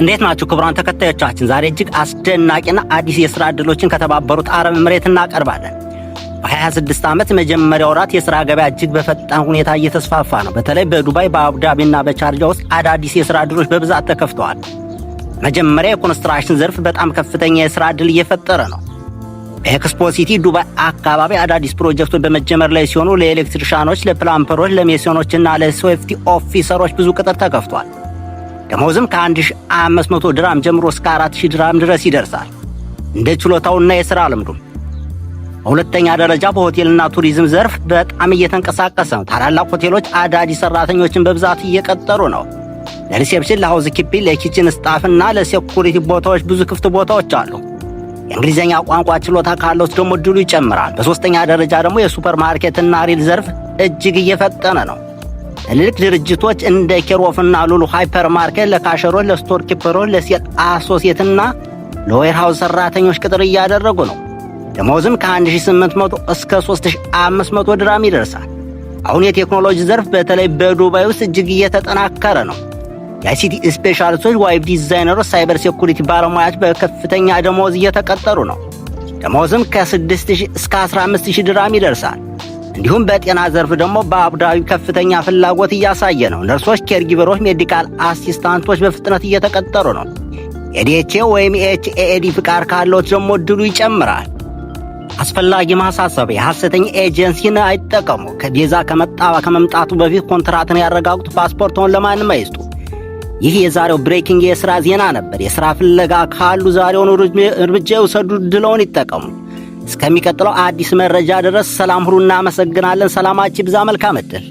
እንዴት ናችሁ ክቡራን ተከታዮቻችን? ዛሬ እጅግ አስደናቂና አዲስ የሥራ ዕድሎችን ከተባበሩት አረብ ኤምሬት እናቀርባለን። በ26 ዓመት መጀመሪያ ወራት የሥራ ገበያ እጅግ በፈጣን ሁኔታ እየተስፋፋ ነው። በተለይ በዱባይ በአቡዳቢና በቻርጃ ውስጥ አዳዲስ የሥራ ዕድሎች በብዛት ተከፍተዋል። መጀመሪያ የኮንስትራክሽን ዘርፍ በጣም ከፍተኛ የሥራ ዕድል እየፈጠረ ነው። በኤክስፖ ሲቲ ዱባይ አካባቢ አዳዲስ ፕሮጀክቶች በመጀመር ላይ ሲሆኑ ለኤሌክትሪሻኖች፣ ለፕላምፐሮች፣ ለሜሶኖችና ለሴፍቲ ኦፊሰሮች ብዙ ቅጥር ተከፍቷል። ደሞዝም ከ1500 ድራም ጀምሮ እስከ 4000 ድራም ድረስ ይደርሳል እንደ ችሎታውና የሥራ ልምዱ። በሁለተኛ ደረጃ በሆቴልና ቱሪዝም ዘርፍ በጣም እየተንቀሳቀሰ ነው። ታላላቅ ሆቴሎች አዳዲስ ሰራተኞችን በብዛት እየቀጠሩ ነው። ለሪሴፕሽን፣ ለሃውስ ኪፒንግ፣ ለኪችን ስታፍና ለሴኩሪቲ ቦታዎች ብዙ ክፍት ቦታዎች አሉ። የእንግሊዝኛ ቋንቋ ችሎታ ካለው ደግሞ እድሉ ይጨምራል። በሶስተኛ ደረጃ ደግሞ የሱፐር ማርኬትና ሪል ዘርፍ እጅግ እየፈጠነ ነው። ትልልቅ ድርጅቶች እንደ ኬሮፍና ሉሉ ሃይፐር ማርኬት ለካሸሮች፣ ለስቶር ኪፐሮች፣ ለሴል አሶሲየትና ለዌርሃውስ ሰራተኞች ቅጥር እያደረጉ ነው። ደሞዝም ከ1800 እስከ 3500 ድራም ይደርሳል። አሁን የቴክኖሎጂ ዘርፍ በተለይ በዱባይ ውስጥ እጅግ እየተጠናከረ ነው። የአይሲቲ ስፔሻሊስቶች፣ ዌብ ዲዛይነሮች፣ ሳይበር ሴኩሪቲ ባለሙያዎች በከፍተኛ ደሞዝ እየተቀጠሩ ነው። ደሞዝም ከ6000 እስከ 15000 ድራም ይደርሳል። እንዲሁም በጤና ዘርፍ ደግሞ በአቡዳቢ ከፍተኛ ፍላጎት እያሳየ ነው። ነርሶች፣ ኬርጊቨሮች፣ ሜዲካል አሲስታንቶች በፍጥነት እየተቀጠሩ ነው። የዲኤችኤ ወይም ኤችኤዲ ፍቃድ ካለው ደግሞ እድሉ ይጨምራል። አስፈላጊ ማሳሰቢያ፣ የሐሰተኛ ኤጀንሲን አይጠቀሙ። ከቪዛ ከመምጣቱ በፊት ኮንትራትን ያረጋግጡ። ፓስፖርቶን ለማንም አይስጡ። ይህ የዛሬው ብሬኪንግ የሥራ ዜና ነበር። የሥራ ፍለጋ ካሉ ዛሬውን እርምጃ ይውሰዱ፣ ድለውን ይጠቀሙ። እስከሚቀጥለው አዲስ መረጃ ድረስ ሰላም ሁሉ። እናመሰግናለን። ሰላማችሁ ይብዛ። መልካም ዕድል።